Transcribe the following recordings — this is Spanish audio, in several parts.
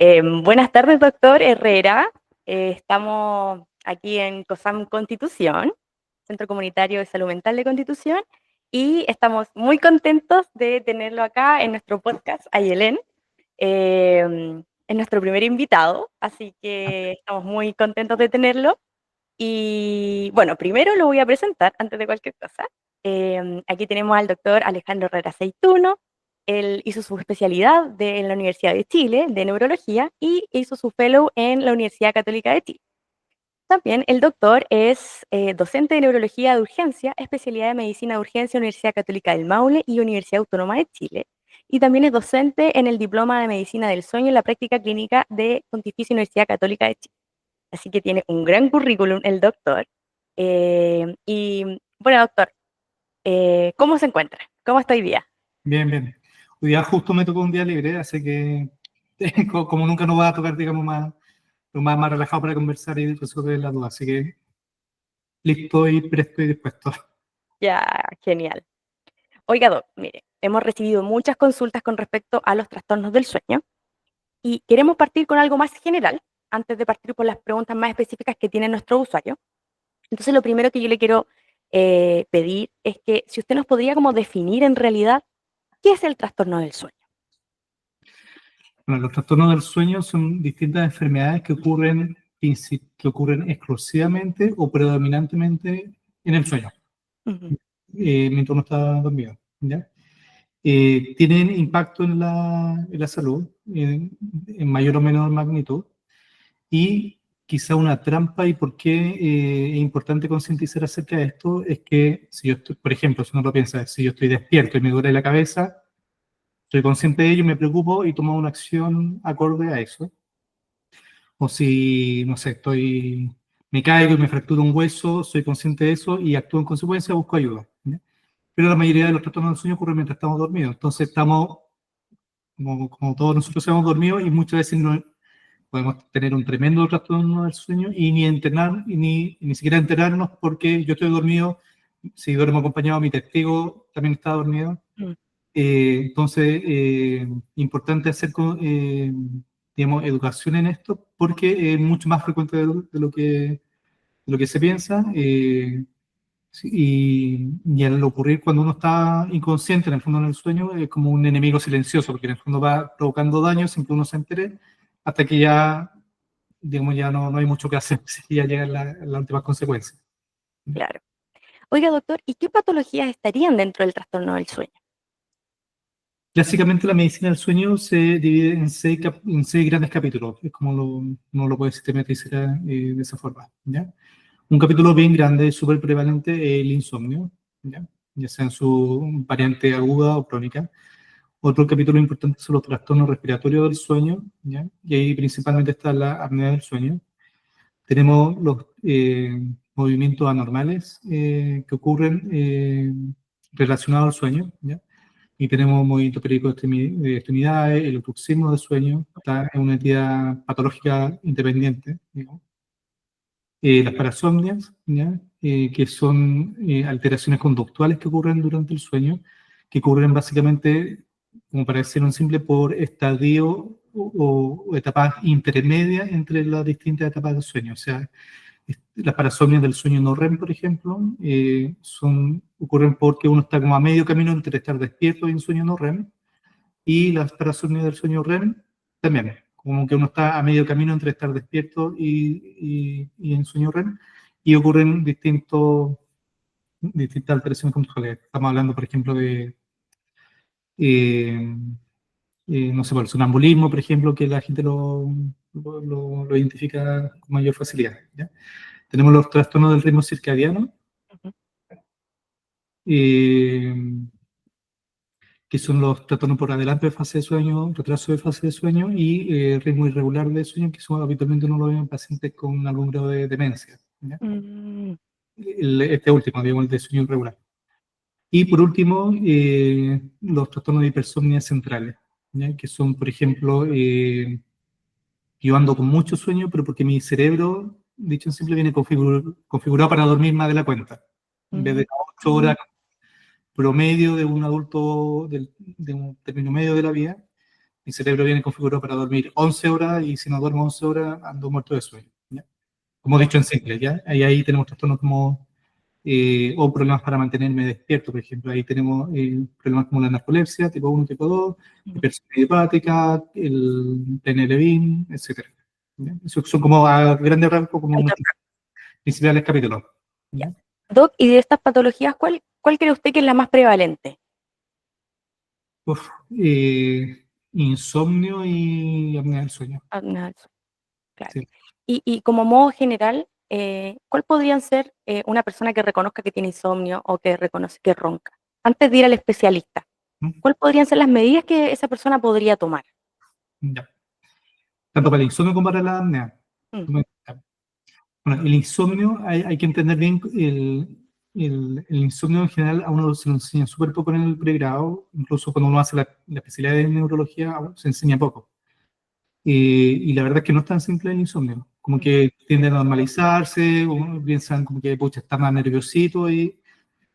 Buenas tardes, doctor Herrera. Estamos aquí en COSAM Constitución, Centro Comunitario de Salud Mental de Constitución, y estamos muy contentos de tenerlo acá en nuestro podcast, Ayelén. Es nuestro primer invitado, así que estamos muy contentos de tenerlo. Y bueno, primero lo voy a presentar antes de cualquier cosa. Aquí tenemos al doctor Alejandro Herrera Aceituno. Él hizo su especialidad en la Universidad de Chile de neurología y hizo su fellow en la Universidad Católica de Chile. También el doctor es docente de neurología de urgencia, especialidad de medicina de urgencia, Universidad Católica del Maule y Universidad Autónoma de Chile. Y también es docente en el diploma de medicina del sueño en la práctica clínica de Pontificia Universidad Católica de Chile. Así que tiene un gran currículum el doctor. Y bueno, doctor, ¿cómo se encuentra? ¿Cómo está hoy día? Bien, bien. Hoy día justo me tocó un día libre, así que como nunca nos va a tocar, digamos, más relajado para conversar y resolver las dudas. Así que listo y presto y dispuesto. Ya, genial. Oiga, doc, mire, hemos recibido muchas consultas con respecto a los trastornos del sueño y queremos partir con algo más general antes de partir por las preguntas más específicas que tiene nuestro usuario. Entonces, lo primero que yo le quiero pedir es que si usted nos podría como definir en realidad qué es el trastorno del sueño. Bueno, los trastornos del sueño son distintas enfermedades que ocurren exclusivamente o predominantemente en el sueño, Ujú. mientras uno está dormido, ¿ya? Tienen impacto en la salud en mayor o menor magnitud. Y quizá una trampa y por qué es importante concientizar acerca de esto es que si yo estoy, por ejemplo, si uno lo piensa, si yo estoy despierto y me duele la cabeza, soy consciente de ello, me preocupo y tomo una acción acorde a eso. O si, no sé, me caigo y me fracturo un hueso, soy consciente de eso y actúo en consecuencia, busco ayuda, ¿ya? Pero la mayoría de los trastornos del sueño ocurren mientras estamos dormidos. Entonces estamos, como todos nosotros hemos dormido y muchas veces no, podemos tener un tremendo trastorno del sueño y ni siquiera enterarnos porque yo estoy dormido, si duermo acompañado, mi testigo también está dormido. Mm. Entonces, importante hacer, digamos, educación en esto porque es mucho más frecuente de lo que se piensa. Sí, y al ocurrir cuando uno está inconsciente, en el fondo en el sueño, es como un enemigo silencioso, porque en el fondo va provocando daño sin que uno se entere, hasta que ya, digamos, ya no hay mucho que hacer, si ya llegan las últimas consecuencias. Claro. Oiga, doctor, ¿y qué patologías estarían dentro del trastorno del sueño? Clásicamente la medicina del sueño se divide en seis grandes capítulos, es como uno lo puede sistematizar de esa forma, ¿ya? Un capítulo bien grande, súper prevalente, es el insomnio, ¿ya sea en su variante aguda o crónica. Otro capítulo importante son los trastornos respiratorios del sueño, ¿ya? Y ahí principalmente está la apnea del sueño. Tenemos los movimientos anormales que ocurren relacionados al sueño, ¿ya? Y tenemos movimiento periódico de extremidades, el bruxismo del sueño, está en una entidad patológica independiente, digamos. Las parasomnias, ¿ya? Que son alteraciones conductuales que ocurren durante el sueño, que ocurren básicamente, como para decir un simple, por estadio o etapas intermedias entre las distintas etapas del sueño. O sea, las parasomnias del sueño no REM, por ejemplo, ocurren porque uno está como a medio camino entre estar despierto y en sueño no REM, y las parasomnias del sueño REM también, como que uno está a medio camino entre estar despierto y en sueño REM, y ocurren distintas alteraciones conductuales. Estamos hablando, por ejemplo, de, eh, no sé, por el sonambulismo, por ejemplo, que la gente lo identifica con mayor facilidad, ¿ya? Tenemos los trastornos del ritmo circadiano, Ujú. eh, que son los trastornos por adelanto de fase de sueño, retraso de fase de sueño y ritmo irregular de sueño, que son, habitualmente uno lo ve en pacientes con algún grado de demencia, ¿ya? Mm. Este último, digamos, el de sueño irregular. Y por último, los trastornos de hipersomnia centrales, ¿ya? Que son, por ejemplo, yo ando con mucho sueño, pero porque mi cerebro, dicho en simple, viene configurado para dormir más de la cuenta. En vez Mm. de 8 horas promedio de un adulto de un término medio de la vida, mi cerebro viene configurado para dormir 11 horas y si no duermo 11 horas ando muerto de sueño. ¿Ya? Como dicho en simple, ¿ya? Ahí tenemos trastornos como, o problemas para mantenerme despierto, por ejemplo. Ahí tenemos problemas como la narcolepsia, tipo 1, tipo 2, Ujú. hipertensión hepática, el PNL-BIM, etc. ¿Ya? Esos son como a grandes rasgos como Alta nuestros principales capítulos. Ya. ¿Ya? Doc, y de estas patologías, ¿cuál cree usted que es la más prevalente? Uf, insomnio y apnea del sueño. Ah, no, claro. Sí. Y como modo general, ¿cuál podrían ser una persona que reconozca que tiene insomnio o que reconoce que ronca? Antes de ir al especialista, ¿Mm? ¿cuáles podrían ser las medidas que esa persona podría tomar? Ya. Tanto para el insomnio como para la apnea. Mm, Bueno, el insomnio, hay que entender bien, el insomnio en general a uno se lo enseña súper poco en el pregrado, incluso cuando uno hace la especialidad de neurología se enseña poco. Y la verdad es que no es tan simple el insomnio, como mm, que tiende a normalizarse, o piensan como que pucha, está más nerviosito y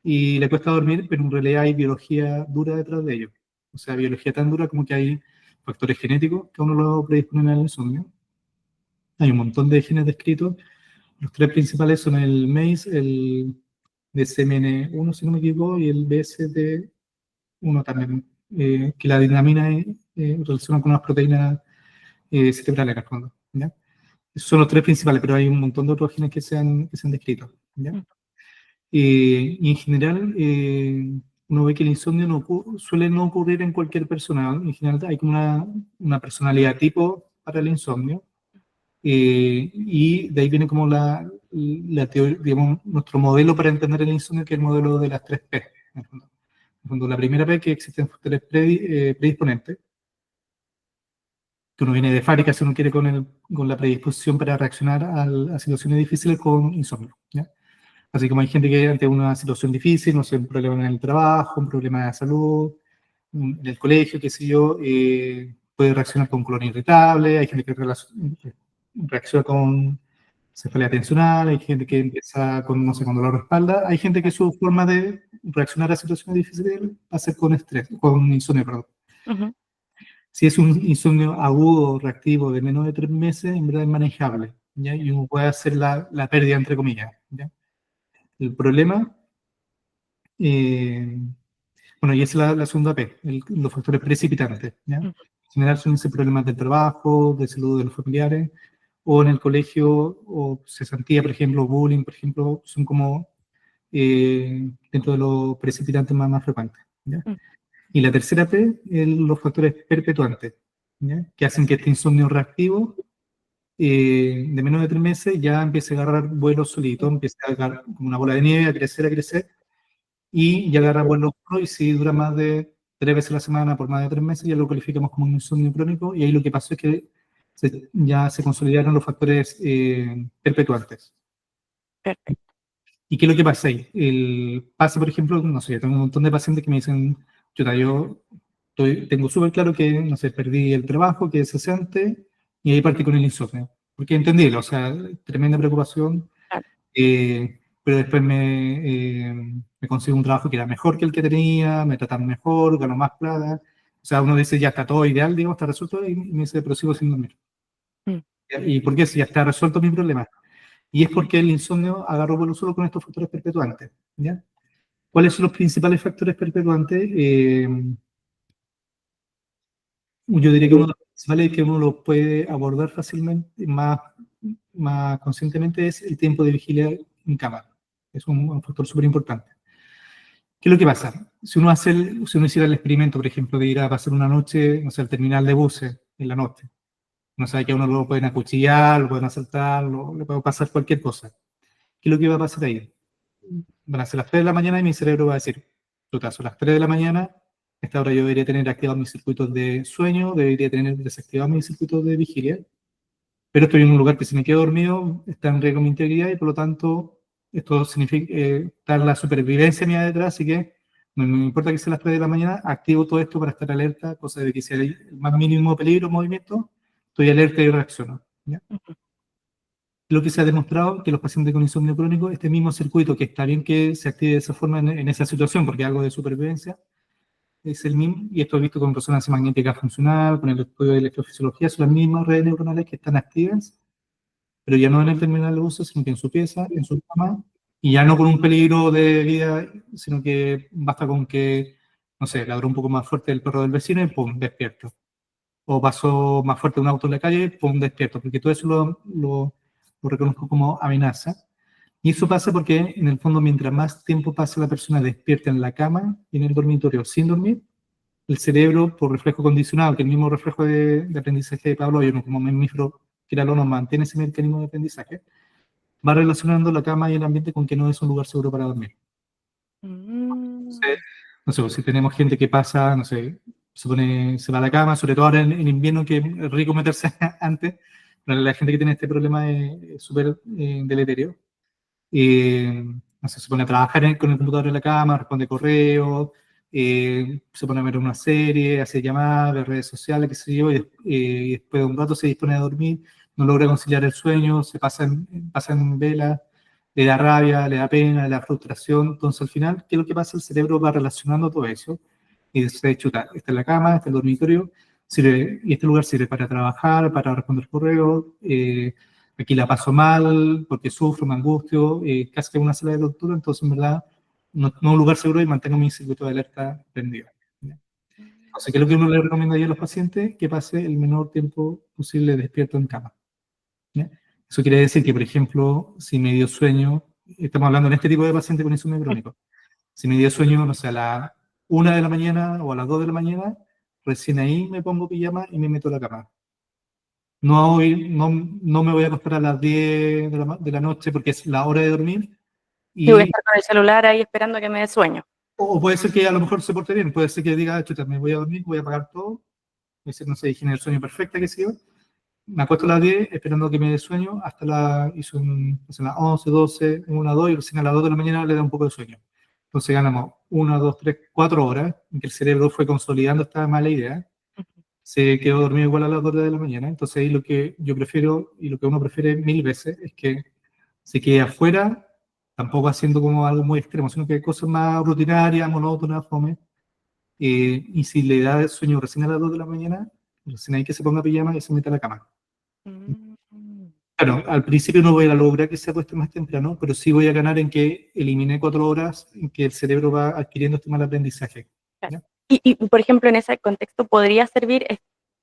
le cuesta dormir, pero en realidad hay biología dura detrás de ello. O sea, biología tan dura como que hay factores genéticos que a uno lo predisponen al insomnio. Hay un montón de genes descritos. Los tres principales son el MACE, el DCMN1, si no me equivoco, y el BSD1 también, que la dinamina relaciona con unas proteínas cerebrales en el fondo. ¿Ya? Esos son los tres principales, pero hay un montón de otros genes que se han descrito. ¿Ya? mm, Y en general, uno ve que el insomnio suele no ocurrir en cualquier persona. En general, hay como una personalidad tipo para el insomnio. Y de ahí viene como la teoría, digamos, nuestro modelo para entender el insomnio, que es el modelo de las tres P. En el fondo. En el fondo, la primera P, que existen factores predisponentes, que uno viene de fábrica, si uno quiere, con la predisposición para reaccionar a situaciones difíciles con insomnio. ¿Ya? Así como hay gente que ante una situación difícil, no sé, un problema en el trabajo, un problema de salud, en el colegio, qué sé yo, puede reaccionar con colon irritable, hay gente que reacciona con cefalea tensional, hay gente que empieza con, no sé, con dolor de espalda, hay gente que su forma de reaccionar a situaciones difíciles va a ser con estrés, con insomnio, perdón. ujú, Si es un insomnio agudo, reactivo, de menos de 3 meses, en verdad es manejable, ¿ya? Y uno puede hacer la pérdida, entre comillas, ¿ya? El problema, eh, bueno, y esa es la segunda P, los factores precipitantes, ¿ya? En ujú, general son ese problemas de trabajo, de salud de los familiares, o en el colegio, o cesantía, por ejemplo, bullying, por ejemplo, son como dentro de los precipitantes más frecuentes, ¿ya? mm, Y la tercera P, los factores perpetuantes, ¿ya? Que hacen que este insomnio reactivo de menos de 3 meses ya empiece a agarrar vuelo solito, empiece a agarrar como una bola de nieve, a crecer, y ya agarra vuelo oscuro, y si dura más de 3 veces a la semana por más de 3 meses, ya lo calificamos como un insomnio crónico, y ahí lo que pasó es que ya se consolidaron los factores perpetuantes. perfecto. ¿Y qué es lo que pasa ahí? Pasa, por ejemplo, no sé, yo tengo un montón de pacientes que me dicen, chuta, yo tengo súper claro que, no sé, perdí el trabajo, que es cesante, y ahí partí con el insomnio. Porque entendible, o sea, tremenda preocupación, Claro, pero después me consigo un trabajo que era mejor que el que tenía, me tratan mejor, gano más plata. O sea, uno dice, ya está todo ideal, digo, está resuelto, y me dice, pero sigo sin dormir. mm, ¿Y por qué? Si ya está resuelto mi problema. Y es porque el insomnio agarró vuelo solo con estos factores perpetuantes. ¿Ya? ¿Cuáles son los principales factores perpetuantes? Yo diría que uno de los principales que uno lo puede abordar fácilmente, más conscientemente, es el tiempo de vigilia en cama. Es un factor súper importante. ¿Qué es lo que pasa? Si uno hiciera el experimento, por ejemplo, de ir a pasar una noche, no sé, al terminal de buses en la noche, no sabe que a uno lo pueden acuchillar, lo pueden asaltar, le puede pasar cualquier cosa. ¿Qué es lo que va a pasar ahí? Van a ser las 3 de la mañana y mi cerebro va a decir, chuta, son las 3 de la mañana, a esta hora yo debería tener activados mis circuitos de sueño, debería tener desactivados mis circuitos de vigilia, pero estoy en un lugar que si me quedo dormido está en riesgo mi integridad y por lo tanto esto significa estar la supervivencia mía detrás, así que no me importa que sea las 3 de la mañana, activo todo esto para estar alerta, cosa de que si hay el más mínimo peligro o movimiento, estoy alerta y reacciono. ¿Ya? ujú, Lo que se ha demostrado que los pacientes con insomnio crónico, este mismo circuito, que está bien que se active de esa forma en esa situación, porque es algo de supervivencia, es el mismo, y esto visto con resonancia magnética funcional, con el estudio de electrofisiología, son las mismas redes neuronales que están activas, pero ya no en el terminal de uso, sino que en su pieza, en su cama, y ya no con un peligro de vida, sino que basta con que, no sé, ladró un poco más fuerte el perro del vecino y pum, despierto. O pasó más fuerte un auto en la calle, pum, despierto, porque todo eso lo reconozco como amenaza. Y eso pasa porque, en el fondo, mientras más tiempo pasa la persona despierta en la cama y en el dormitorio sin dormir, el cerebro, por reflejo condicionado, que el mismo reflejo de aprendizaje de Pavlov, yo como mamífero que era nos mantiene ese mecanismo de aprendizaje, va relacionando la cama y el ambiente con que no es un lugar seguro para dormir. Entonces, Mm. no sé, pues, si tenemos gente que pasa, no sé, se va a la cama, sobre todo ahora en invierno, que es rico meterse antes, pero la gente que tiene este problema es súper deleterio. No sé, se pone a trabajar con el computador en la cama, responde correos, se pone a ver una serie, hace llamadas, ve redes sociales, qué sé yo, y después de un rato se dispone a dormir, no logra conciliar el sueño, pasa en vela, le da rabia, le da pena, le da frustración. Entonces, al final, ¿qué es lo que pasa? El cerebro va relacionando todo eso y dice, chuta, está en la cama, está el dormitorio, y este lugar sirve para trabajar, para responder correos, aquí la paso mal, porque sufro, me angustio, casi que una sala de tortura, entonces en verdad no es un lugar seguro y mantengo mi circuito de alerta prendido. ¿Ya? Entonces, ¿qué es lo que uno le recomendaría a los pacientes? Que pase el menor tiempo posible despierto en cama. ¿Ya? Eso quiere decir que, por ejemplo, si me dio sueño, estamos hablando en este tipo de paciente con insomnio crónico, si me dio sueño, no sé, a la 1 de la mañana o a las 2 de la mañana, recién ahí me pongo pijama y me meto a la cama. No me voy a acostar a las 10 de la noche porque es la hora de dormir. Y voy a Y, estar con el celular ahí esperando que me dé sueño. o puede ser que a lo mejor se porte bien, puede ser que diga, chuta, me voy a dormir, voy a apagar todo, no sé, higiene del sueño perfecta, que sé yo. Me acuesto a las 10 esperando que me dé sueño hasta no sé, las 11, 12, 1, 2 y recién a las 2 de la mañana le da un poco de sueño. Entonces ganamos 1, 2, 3, 4 horas en que el cerebro fue consolidando esta mala idea, se quedó dormido igual a las 2 de la mañana. Entonces ahí lo que yo prefiero y lo que uno prefiere mil veces es que se quede afuera, tampoco haciendo como algo muy extremo, sino que cosas más rutinarias, monótonas, fome. Y si le da sueño recién a las 2 de la mañana, recién hay que se ponga pijama y se meta a la cama. Mm. Claro, al principio no voy a lograr que se acueste más temprano, pero sí voy a ganar en que elimine 4 horas en que el cerebro va adquiriendo este mal aprendizaje. Claro. ¿Ya? Y, por ejemplo, en ese contexto, ¿podría servir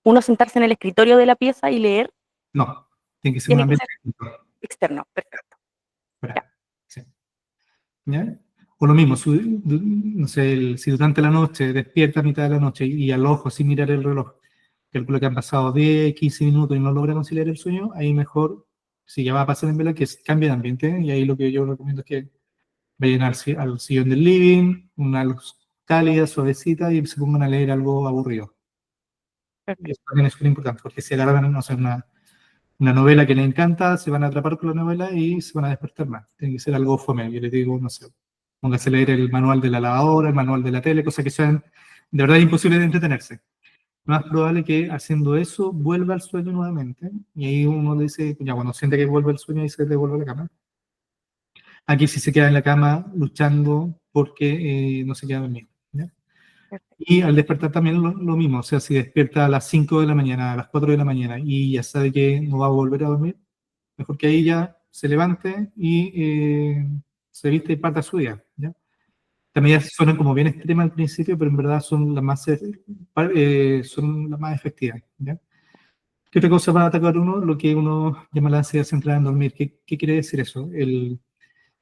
uno sentarse en el escritorio de la pieza y leer? No, tiene que ser un Tiene que ambiente ser externo, perfecto. Ya. fuera. Sí. ¿Ya? O lo mismo, no sé, si durante la noche despierta a mitad de la noche y al ojo sin mirar el reloj, calcula que han pasado 10, 15 minutos y no logra conciliar el sueño, ahí mejor, si ya va a pasar en vela, que cambie de ambiente. Y ahí lo que yo recomiendo es que vayan al sillón del living, una luz cálida, suavecita y se pongan a leer algo aburrido. Y Perfecto. eso también es súper importante, porque si agarran, no sé, una novela que les encanta, se van a atrapar con la novela y se van a despertar más. Tiene que ser algo fome. Yo les digo, no sé, póngase a leer el manual de la lavadora, el manual de la tele, cosas que sean de verdad imposibles de entretenerse. Lo más probable que haciendo eso vuelva al sueño nuevamente. Y ahí uno dice, ya cuando siente que vuelve al sueño y se devuelve a la cama. Aquí sí se queda en la cama luchando porque no se queda dormido. ¿Ya? Perfecto. Y al despertar también lo mismo, o sea, si despierta a las 5 de la mañana, a las 4 de la mañana y ya sabe que no va a volver a dormir, mejor que ahí ya se levante y se viste y parta su día. ¿Ya? Estas medidas suenan como bien extremas al principio, pero en verdad son las más efectivas. ¿Ya? ¿Qué otra cosa va a atacar uno? Lo que uno llama la ansiedad centrada en dormir. ¿Qué quiere decir eso? En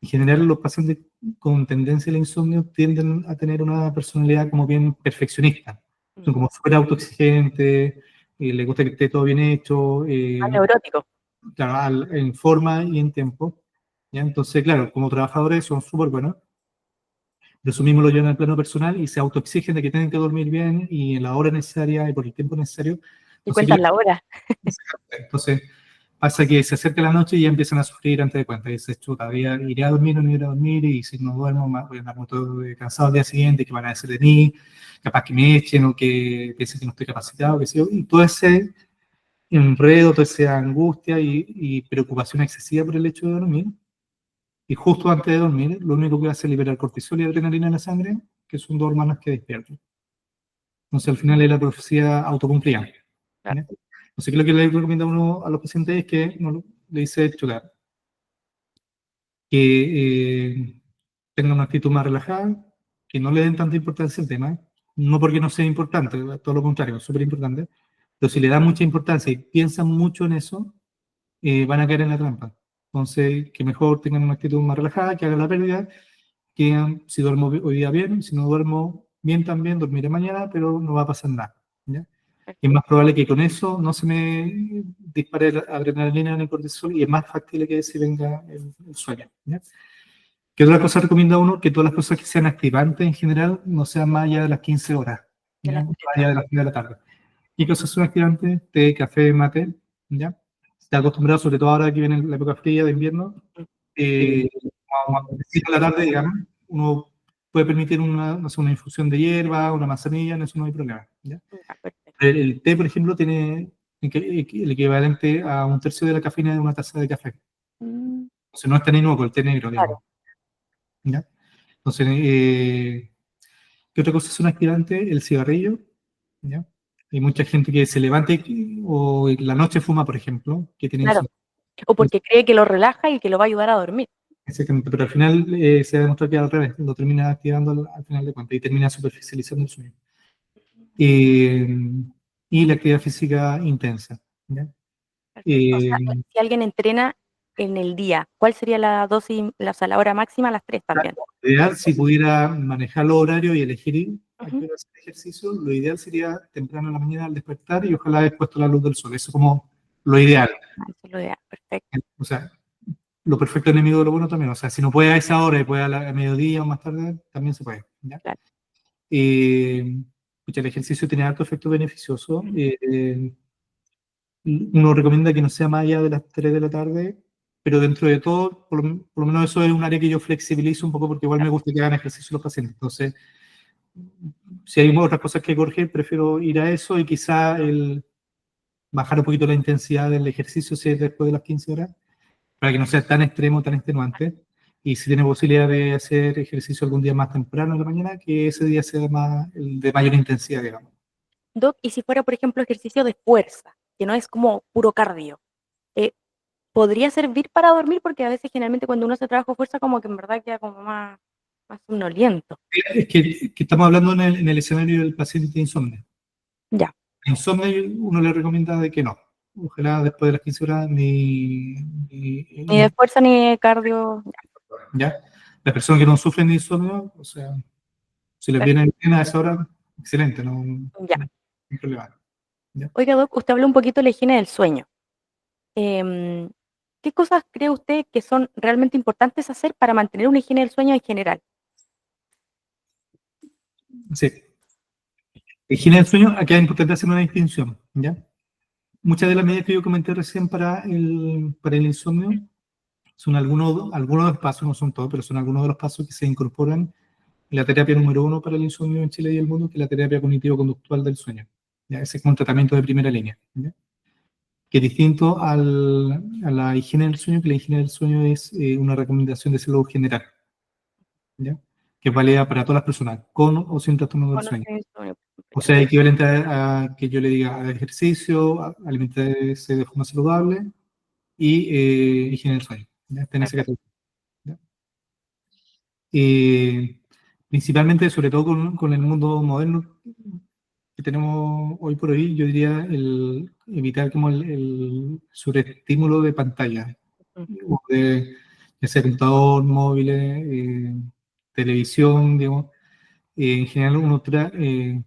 general, los pacientes con tendencia al insomnio tienden a tener una personalidad como bien perfeccionista. Son Mm. como súper autoexigentes, les gusta que esté todo bien hecho, Más neurótico. claro, en forma y en tiempo. ¿Ya? Entonces, claro, como trabajadores son súper buenos. De eso mismo lo llevan al plano personal y se autoexigen de que tienen que dormir bien y en la hora necesaria y por el tiempo necesario. Y Entonces, cuentan la hora. entonces, pasa que se acerca la noche y ya empiezan a sufrir antes de cuenta. Y dices, chuta, iré a dormir o no iré a dormir, y si no duermo, voy a andar muy cansado al día siguiente, que van a decir de mí, capaz que me echen o que piensen que no estoy capacitado, que sé yo. Y todo ese enredo, toda esa angustia y preocupación excesiva por el hecho de dormir. Y justo antes de dormir, lo único que hace es liberar cortisol y adrenalina en la sangre, que son dos hormonas que despiertan. Entonces, al final es la profecía autocumplida. Claro. ¿Ya? Entonces, ¿qué es lo que le recomienda uno a los pacientes? Es que no, le dice, chuta, que tengan una actitud más relajada, que no le den tanta importancia al tema, no porque no sea importante, todo lo contrario, es súper importante, pero si le dan mucha importancia y piensan mucho en eso, van a caer en la trampa. Entonces, que mejor tengan una actitud más relajada, que hagan la pérdida, que si duermo hoy día bien, si no duermo bien también, dormiré mañana, pero no va a pasar nada. ¿Ya? Y es más probable que con eso no se me dispare la adrenalina en el cortisol y es más factible que si venga el sueño. ¿Ya? ¿Qué otra cosa recomienda uno? Que todas las cosas que sean activantes en general no sean más allá de las 15 horas, De ¿ya? las Más 3 allá de las 3 de la tarde. ¿Qué cosas son activantes? Té, café, mate, ¿ya? Está acostumbrado, sobre todo ahora que viene la época fría de invierno, eh, como a la tarde, digamos, uno puede permitir una, no sé, una infusión de hierba, una manzanilla, en eso no hay problema, ¿ya? Ya, perfecto. El té, por ejemplo, tiene el equivalente a un tercio de la cafeína de una taza de café. Mm, O sea, no es tan inocuo el té negro, digamos, claro. ¿ya? Entonces, ¿qué otra cosa es un activante? El cigarrillo, ¿ya? Hay mucha gente que se levanta o en la noche fuma, por ejemplo, que tiene Claro. insomnio. O porque cree que lo relaja y que lo va a ayudar a dormir. Exactamente, pero al final se ha demostrado que al revés, lo termina activando al final de cuentas y termina superficializando el sueño. Eh, y la actividad física intensa, ¿ya? Perfecto. O sea, Eh, si alguien entrena en el día, ¿cuál sería la dosis, o sea, la hora máxima? A las 3 también. lo ideal, si pudiera manejar los horarios y elegir a Ujú. qué hora hacer ejercicio, lo ideal sería temprano en la mañana al despertar y ojalá expuesto a la luz del sol. Eso es como lo ideal. Ah, eso es lo ideal. Perfecto. O sea, lo perfecto enemigo de lo bueno también. O sea, si no puede a esa hora y puede a mediodía o más tarde, también se puede. ¿Ya? Claro. Pucha, el ejercicio tiene alto efecto beneficioso. Uno recomienda que no sea más allá de las 3 de la tarde, pero dentro de todo, por lo menos eso es un área que yo flexibilizo un poco porque igual me gusta que hagan ejercicio los pacientes. Entonces, si hay otras cosas que corregir, prefiero ir a eso y quizá el bajar un poquito la intensidad del ejercicio si es después de las 15 horas para que no sea tan extremo, tan extenuante. Y si tiene posibilidad de hacer ejercicio algún día más temprano en la mañana, que ese día sea más, el de mayor intensidad, digamos. Doc, y si fuera, por ejemplo, ejercicio de fuerza, que no es como puro cardio, eh, ¿podría servir para dormir? Porque a veces generalmente cuando uno hace trabajo de fuerza como que en verdad queda como más somnoliento. Es que estamos hablando en el escenario del paciente de insomnio. Ya, Insomnio uno le recomienda de que no. Ojalá después de las 15 horas ni de fuerza ni de cardio. ¿ya? Las personas que no sufren de insomnio, o sea, si les Ya, viene bien a esa hora, excelente, no, ya. no hay problema. ¿Ya? Oiga, Doc, usted habló un poquito de la higiene del sueño. Em, ¿Qué cosas cree usted que son realmente importantes hacer para mantener una higiene del sueño en general? Sí. Higiene del sueño, acá es importante hacer una distinción, ¿ya? Muchas de las medidas que yo comenté recién para el insomnio son algunos de los pasos, no son todos, pero son algunos de los pasos que se incorporan en la terapia número uno para el insomnio en Chile y el mundo, que es la terapia cognitivo-conductual del sueño. ¿Ya? Ese es un tratamiento de primera línea, ¿ya? Que es distinto a la higiene del sueño, que la higiene del sueño es una recomendación de salud general, ¿ya? Que es válida para todas las personas, con o sin trastorno del Bueno, sueño. el sueño, por O ejemplo, sea, equivalente a que yo le diga haga ejercicio, alimentarse de forma saludable y higiene del sueño. ¿Ya? Está en ya. esa categoría. ¿Ya? Eh, Principalmente, sobre todo con el mundo moderno que tenemos hoy por hoy, yo diría evitar como el sobreestímulo de pantalla, Ujú. o de ser computador, móviles, televisión, digamos. En general uno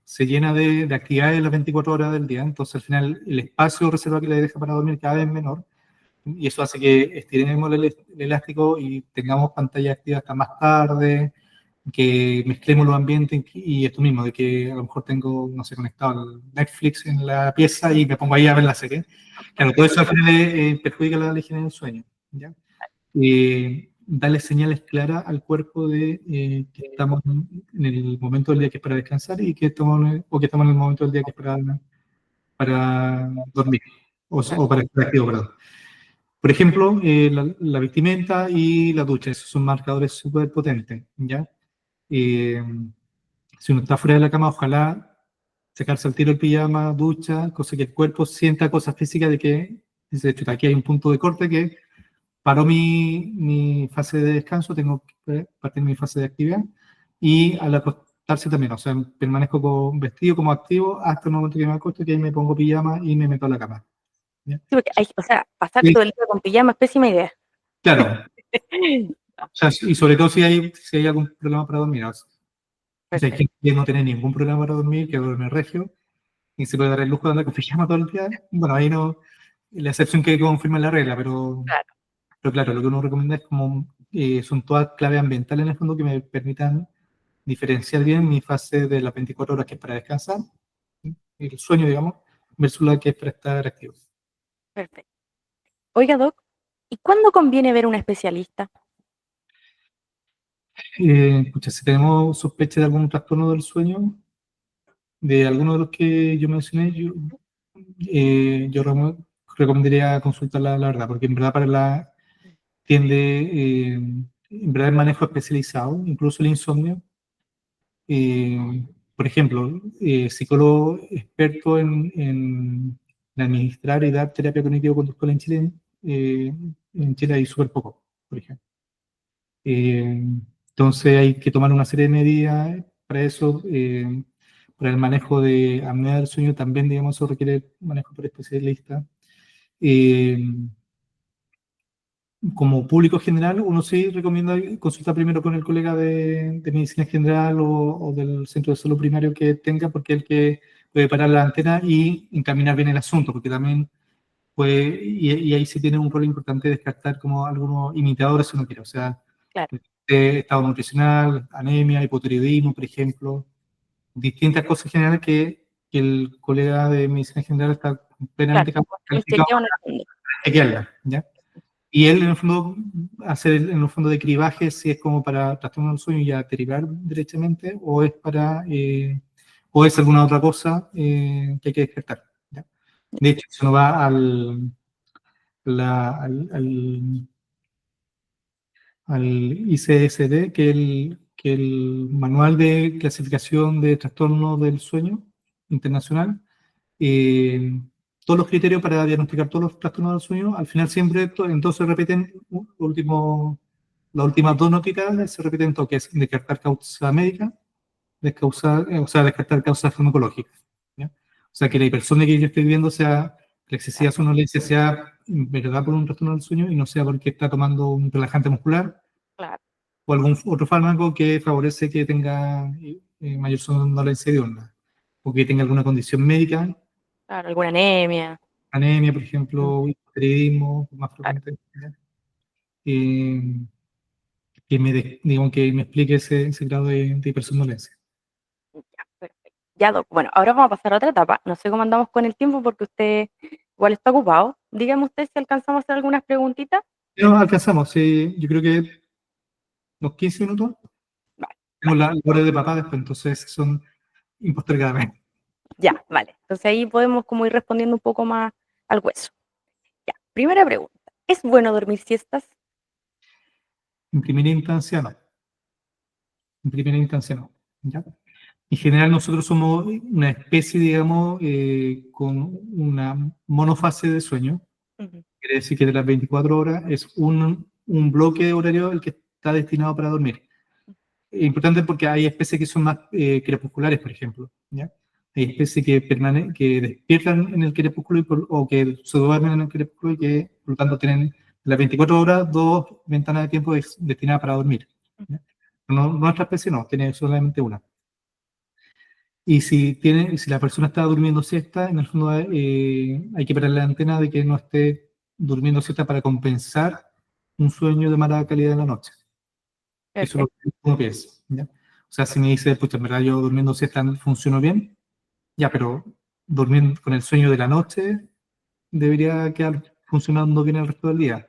se llena de actividades las 24 horas del día, entonces al final el espacio reservado que le deja para dormir cada vez es menor, y eso hace que estiremos el elástico y tengamos pantalla activa hasta más tarde, que mezclemos los ambientes y esto mismo, de que a lo mejor tengo, no sé, conectado el Netflix en la pieza y me pongo ahí a ver la serie. Claro, todo eso al final perjudica la higiene del sueño, ¿ya? Darle señales claras al cuerpo de que estamos en el momento del día que es para descansar y que estamos, o que estamos en el momento del día que es para dormir o para estar activo, perdón. Por ejemplo, la vestimenta y la ducha, esos son marcadores súper potentes, ¿ya? Eh, si uno está fuera de la cama, ojalá sacarse al tiro el pijama, ducha, cosa que el cuerpo sienta cosas físicas de que, dice, chuta, aquí hay un punto de corte que paró mi fase de descanso, tengo que partir mi fase de actividad, y al acostarse también, o sea, permanezco con vestido como activo hasta el momento que me acuesto, que ahí me pongo pijama y me meto a la cama. ¿Ya? Sí, porque o sea, pasar Y, todo el día con pijama es pésima idea. claro, o sea, y sobre todo si hay algún problema para dormir. O sea, hay Perfecto, gente que no tiene ningún problema para dormir, que duerme regio, y se puede dar el lujo de andar con pijama todo el día. Bueno, ahí no, la excepción que confirma la regla, claro, pero claro, lo que uno recomienda es como, son todas claves ambientales en el fondo que me permitan diferenciar bien mi fase de las 24 horas que es para descansar, el sueño, digamos, versus la que es para estar activo. perfecto. Oiga, Doc, ¿y cuándo conviene ver a un especialista? Pucha, si tenemos sospecha de algún trastorno del sueño, de alguno de los que yo mencioné, yo recomendaría consultar la verdad, porque en verdad para la en verdad el manejo especializado, incluso el insomnio. Por ejemplo, psicólogo experto en administrar y dar terapia cognitivo-conductual en Chile hay súper poco, por ejemplo. Eh, entonces hay que tomar una serie de medidas para eso. Para el manejo de apnea del sueño también, digamos, eso requiere manejo por especialista. Eh, Como público general, uno sí recomienda consultar primero con el colega de medicina general o del centro de salud primario que tenga, porque es el que puede parar la antena y encaminar bien el asunto, porque también puede, y ahí sí tiene un rol importante descartar como algunos imitadores si uno quiere, o sea, Claro, estado nutricional, anemia, hipotiroidismo, por ejemplo, distintas cosas generales que el colega de medicina general está claro, plenamente el calificado chequeo en el fondo. para chequearla, ¿ya? Y él, en el fondo, hacer en el fondo de cribaje si es como para trastorno del sueño y ya derivar derechamente, o es para, o es alguna otra cosa que hay que descartar. ¿Ya? De hecho, eso no va al ICSD, que el Manual de Clasificación de Trastornos del Sueño Internacional. eh, Todos los criterios para diagnosticar todos los trastornos del sueño, al final siempre entonces se repiten las últimas dos notitas, se repiten todo, que es descartar causa médica, o sea, descartar causa farmacológica. ¿Ya? O sea, que la persona que yo estoy viendo sea, la excesiva Claro, somnolencia sea en verdad por un trastorno del sueño y no sea porque está tomando un relajante muscular claro, o algún otro fármaco que favorece que tenga mayor somnolencia diurna o que tenga alguna condición médica, claro, alguna anemia. anemia, por Mm, ejemplo, hipotiroidismo, más claro, frecuente, ¿ya? Eh, digamos, que me explique ese grado de hipersomnolencia. ya, perfecto. Ya, Doc, bueno, ahora vamos a pasar a otra etapa. No sé cómo andamos con el tiempo porque usted igual está ocupado. Dígame usted si alcanzamos a hacer algunas preguntitas. No, alcanzamos, sí, yo creo que unos 15 minutos. Vale, Tengo vale, la hora de papá después, entonces son impostergables. ya, vale. Entonces ahí podemos como ir respondiendo un poco más al hueso. Ya, primera pregunta. ¿Es bueno dormir siestas? En primera instancia, no. En primera instancia, no. ¿Ya? En general, nosotros somos una especie, digamos, con una monofase de sueño. Ujú, Quiere decir que de las 24 horas es un bloque de horario el que está destinado para dormir. Es importante porque hay especies que son más crepusculares, por ejemplo. ¿Ya? Hay especies que despiertan en el crepúsculo o que se duermen en el crepúsculo y que, por lo tanto, tienen las 24 horas dos ventanas de tiempo destinadas para dormir. ujú. ¿Ya? No, nuestra especie no, tiene solamente una. Si la persona está durmiendo siesta, en el fondo hay que parar la antena de que no esté durmiendo siesta para compensar un sueño de mala calidad en la noche. Eso es lo Perfecto, que uno piensa, ¿ya? O sea, si me dice, pues en verdad yo durmiendo siesta funciono bien, ya, pero durmiendo con el sueño de la noche debería quedar funcionando bien el resto del día.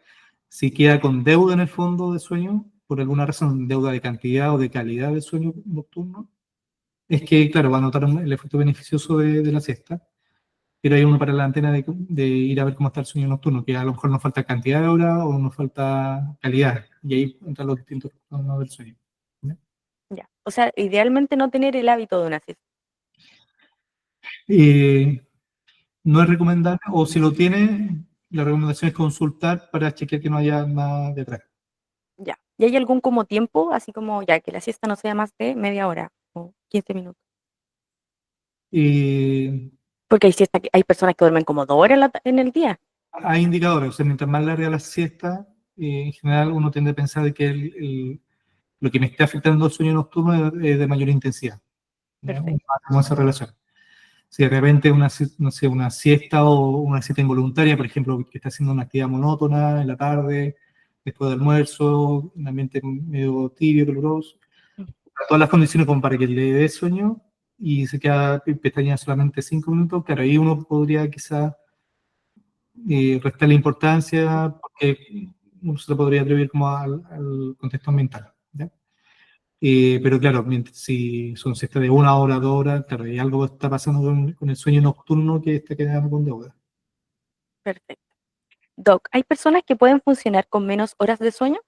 Si queda con deuda en el fondo de sueño, por alguna razón, deuda de cantidad o de calidad de sueño nocturno, es que, claro, va a notar el efecto beneficioso de la siesta, pero hay uno para la antena de ir a ver cómo está el sueño nocturno, que a lo mejor nos falta cantidad de horas o nos falta calidad, y ahí entran los distintos trastornos del sueño. ¿Ya? ya. O sea, idealmente no tener el hábito de una siesta. Eh, no es recomendable, o si lo tiene, la recomendación es consultar para chequear que no haya nada detrás. Ya. ¿Y hay algún como tiempo, así como ya que la siesta no sea más de media hora o 15 minutos? Eh, Porque hay siesta hay personas que duermen como 2 horas en el día. hay indicadores, o sea, mientras más larga la siesta, en general uno tiende a pensar de que lo que me está afectando el sueño nocturno es de mayor intensidad. ¿Ya? Perfecto. Como esa relación. Si de repente no sé, una siesta o una siesta involuntaria, por ejemplo, que está haciendo una actividad monótona en la tarde, después del almuerzo, un ambiente medio tibio, caluroso, Mm. todas las condiciones como para que le dé sueño y se queda pestaña solamente 5 minutos, claro, ahí uno podría quizá restarle importancia porque uno se lo podría atribuir como al contexto ambiental. ¿Ya? Pero claro, si son siestas de 1 hora, 2 horas, claro, y algo está pasando con el sueño nocturno que está quedando con deuda. Perfecto. Doc, ¿hay personas que pueden funcionar con menos horas de sueño?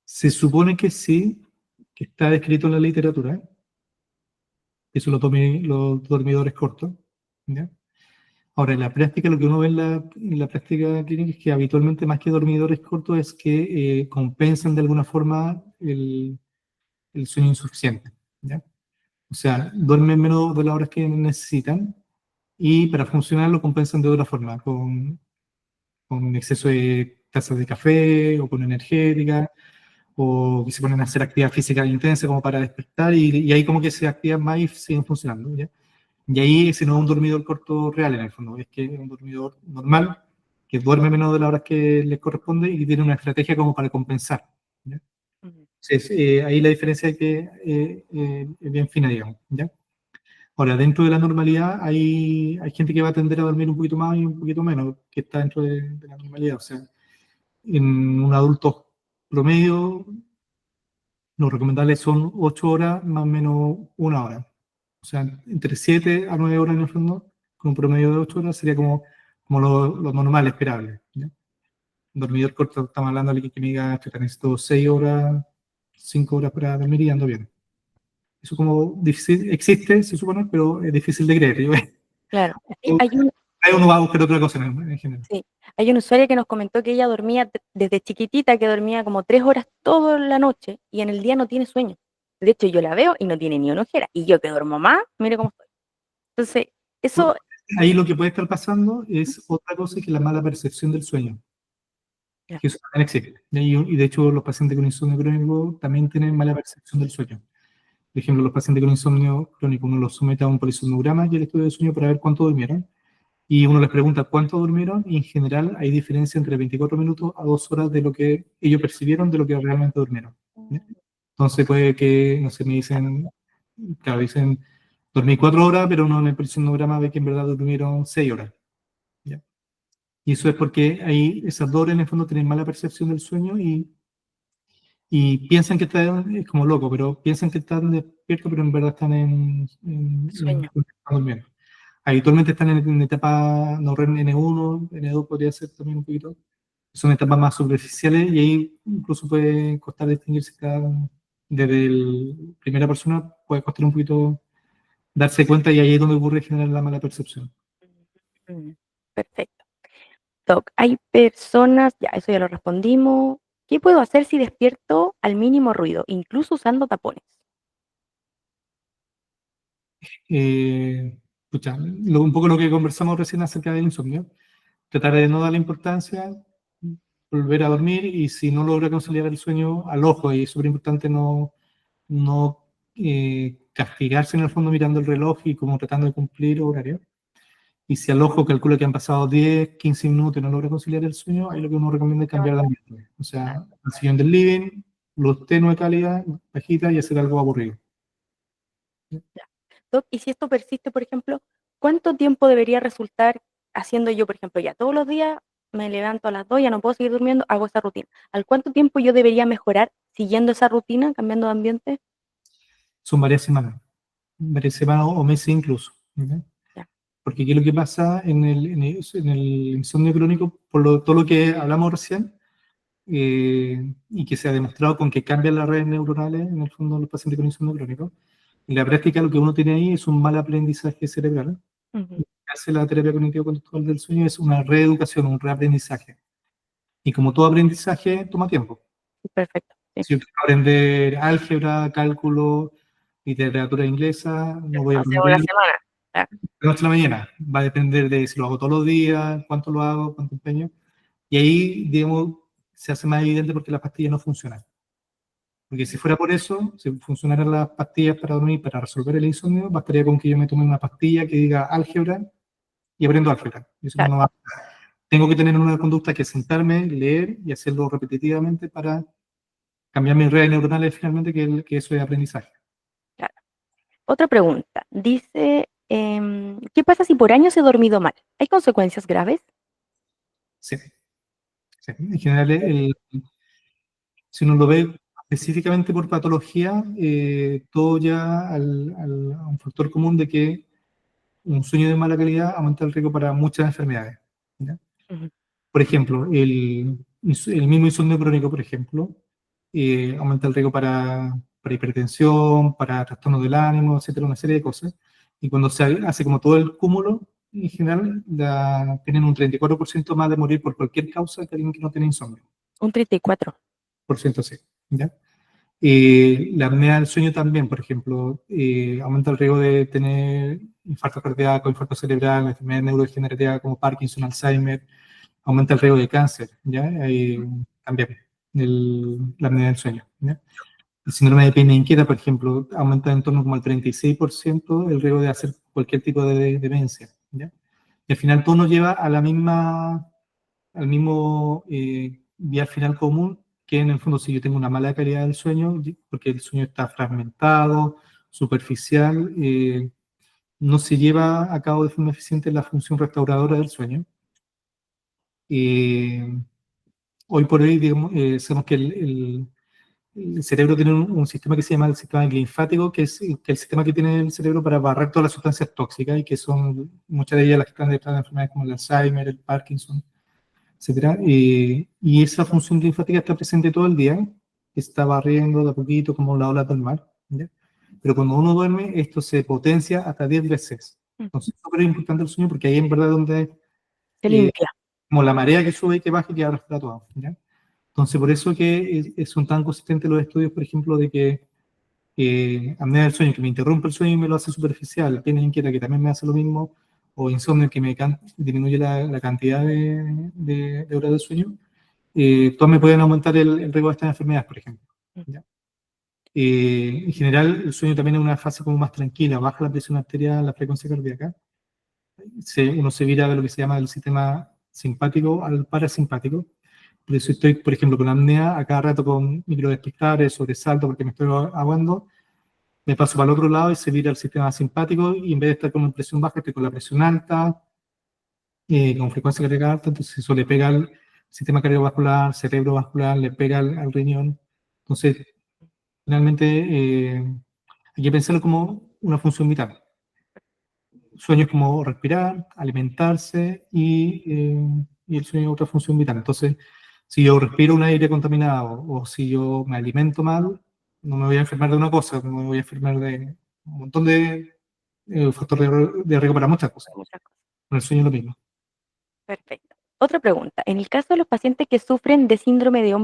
Se supone que sí, que está descrito en la literatura, ¿eh? Que son los dormidores cortos. ¿Ya? Ahora, en la práctica, lo que uno ve en la práctica clínica es que habitualmente más que dormidores cortos es que compensan de alguna forma el sueño insuficiente. ¿Ya? O sea, duermen menos de las horas que necesitan y para funcionar lo compensan de otra forma, con exceso de tazas de café o con energética, o que se ponen a hacer actividad física intensa como para despertar y ahí como que se activan más y siguen funcionando. ¿Ya? Y ahí ese no es un dormidor corto real en el fondo, es que es un dormidor normal que duerme menos de las horas que les corresponde y que tiene una estrategia como para compensar. ¿Ya? Ujú. Entonces, ahí la diferencia es que es bien fina, digamos. ¿Ya? Ahora, dentro de la normalidad hay gente que va a tender a dormir un poquito más y un poquito menos, que está dentro de la normalidad. O sea, en un adulto promedio, lo recomendable son 8 horas más o menos 1 hora. O sea, entre 7 a 9 horas en el fondo, con un promedio de 8 horas sería como lo normal, esperable. ¿Ya? Un dormidor corto, estamos hablando de alguien que me diga que necesito 6 horas, 5 horas para dormir y ando bien. Eso como difícil, existe, se supone, pero es difícil de creer. ¿Sí? Claro. Sí, hay un, Ahí uno va a buscar otra cosa en general. sí, hay una usuaria que nos comentó que ella dormía desde chiquitita, que dormía como 3 horas toda la noche y en el día no tiene sueño. De hecho, yo la veo y no tiene ni una ojera. Y yo que duermo más, mire cómo estoy. Entonces, eso, Ahí lo que puede estar pasando es otra cosa que la mala percepción del sueño, ya, que eso también existe. Y de hecho los pacientes con insomnio crónico también tienen mala percepción del sueño. Por ejemplo, los pacientes con insomnio crónico, uno los somete a un polisomnograma y el estudio de sueño para ver cuánto durmieron. Y uno les pregunta cuánto durmieron y en general hay diferencia entre 24 minutos a 2 horas de lo que ellos percibieron de lo que realmente durmieron. ¿Ya? Entonces puede que, no sé, me dicen, claro, dicen, dormí 4 horas, pero uno en el polisomnograma ve que en verdad durmieron 6 horas. ¿Ya? Y eso es porque ahí esas 2 horas en el fondo tienen mala percepción del sueño y piensan que están, es como loco, pero piensan que están despiertos, pero en verdad están sueño. están durmiendo. Habitualmente están en etapa no REM N1, N2 podría ser también un poquito. Son etapas más superficiales y ahí incluso puede costar distinguirse desde el primera persona, puede costar un poquito darse cuenta y ahí es donde ocurre generar la mala percepción. Mm, perfecto. Doc, hay personas, ya, eso ya lo respondimos. ¿Qué puedo hacer si despierto al mínimo ruido, incluso usando tapones? Eh, Escucha, un poco lo que conversamos recién acerca del insomnio, tratar de no darle importancia, volver a dormir y si no logra conciliar el sueño, al ojo, y es súper importante no castigarse en el fondo mirando el reloj y como tratando de cumplir horario. Y si al ojo calcula que han pasado 10, 15 minutos y no logra conciliar el sueño, ahí lo que uno recomienda es cambiar de ambiente. O sea, al sillón del living, luz tenue de calidad, bajita y hacer algo aburrido. Ya. Doc, y si esto persiste, por ejemplo, ¿cuánto tiempo debería resultar haciendo yo, por ejemplo, ya todos los días me levanto a las 2, ya no puedo seguir durmiendo, hago esa rutina? ¿Al cuánto tiempo yo debería mejorar siguiendo esa rutina, cambiando de ambiente? Son varias semanas o meses incluso. ¿Ya? Ya, Porque aquí lo que pasa en el insomnio crónico, todo lo que hablamos recién, y que se ha demostrado con que cambian las redes neuronales, en el fondo, de los pacientes con insomnio crónico, En la práctica lo que uno tiene ahí es un mal aprendizaje cerebral. Ujú. Lo que hace la terapia cognitivo-conductual del sueño es una reeducación, un reaprendizaje. Y como todo aprendizaje, toma tiempo. Perfecto. Sí. Si yo quiero aprender álgebra, cálculo, literatura inglesa, no voy a Hace una aprender semana. Claro, de la noche a la mañana. Va a depender de si lo hago todos los días, cuánto lo hago, cuánto empeño. Y ahí, digamos, se hace más evidente porque las pastillas no funcionan. Porque si fuera por eso, si funcionaran las pastillas para dormir, para resolver el insomnio, bastaría con que yo me tome una pastilla que diga álgebra y aprendo álgebra. Y eso claro, no va. Tengo que tener una conducta que es sentarme, leer y hacerlo repetitivamente para cambiar mis redes neuronales finalmente, que eso es aprendizaje. claro. Otra pregunta. Dice, ¿qué pasa si por años he dormido mal? ¿Hay consecuencias graves? Sí, sí. En general, si uno lo ve específicamente por patología, todo ya a un factor común de que un sueño de mala calidad aumenta el riesgo para muchas enfermedades. ¿Ya? Ujú. Por ejemplo, el mismo insomnio crónico, por ejemplo, aumenta el riesgo para hipertensión, para trastornos del ánimo, etcétera, una serie de cosas. Y cuando se hace como todo el cúmulo, en general, tienen un 34% más de morir por cualquier causa que alguien que no tiene insomnio. Un 34. Por ciento sí. ¿Ya? La apnea del sueño también, por ejemplo, aumenta el riesgo de tener infarto cardíaco, infarto cerebral, enfermedades neurodegenerativas como Parkinson, Alzheimer, aumenta el riesgo de cáncer, ¿ya? También la apnea del sueño, ¿ya? El síndrome de pequeña inquieta, por ejemplo, aumenta en torno como al 36% el riesgo de hacer cualquier tipo de demencia, ¿ya? Y al final todo nos lleva a la misma, al mismo vía final común, que en el fondo si yo tengo una mala calidad del sueño, porque el sueño está fragmentado, superficial, no se lleva a cabo de forma eficiente la función restauradora del sueño. Eh, Hoy por hoy, digamos, sabemos que el cerebro tiene un sistema que se llama el sistema linfático, que el sistema que tiene el cerebro para barrer todas las sustancias tóxicas, y que son muchas de ellas las que están detrás de enfermedades como el Alzheimer, el Parkinson, etcétera. Y esa función linfática está presente todo el día, está barriendo de a poquito como la ola del mar, ¿ya? Pero cuando uno duerme, esto se potencia hasta 10 veces. Mm. Entonces, es súper importante el sueño porque ahí en verdad es donde, Se eh, limpia. como la marea que sube y que baja y que arrastra todo, ¿ya? Entonces, por eso que son tan consistentes los estudios, por ejemplo, de que apnea del sueño, que me interrumpe el sueño y me lo hace superficial, piel inquieta, que también me hace lo mismo, o insomnio, que disminuye la cantidad de horas de sueño, todas me pueden aumentar el riesgo de estas enfermedades, por ejemplo. Mm. ¿Ya? En general, el sueño también es una fase como más tranquila, baja la presión arterial, la frecuencia cardíaca. Uno se vira de lo que se llama el sistema simpático al parasimpático. Por eso estoy, por ejemplo, con apnea, a cada rato con microdespertares, sobresalto, porque me estoy aguando, me paso para el otro lado y se vira el sistema simpático, y en vez de estar con presión baja, estoy con la presión alta, con frecuencia cardíaca alta, entonces eso le pega al sistema cardiovascular, cerebrovascular, le pega al riñón. Entonces, finalmente, hay que pensarlo como una función vital. Sueño es como respirar, alimentarse, y el sueño es otra función vital. Entonces, si yo respiro un aire contaminado o si yo me alimento mal, no me voy a enfermar de una cosa, no me voy a enfermar de un montón de factores de riesgo para muchas cosas. Muchas cosas. Con el sueño es lo mismo. Perfecto. Otra pregunta. En el caso de los pacientes que sufren de síndrome de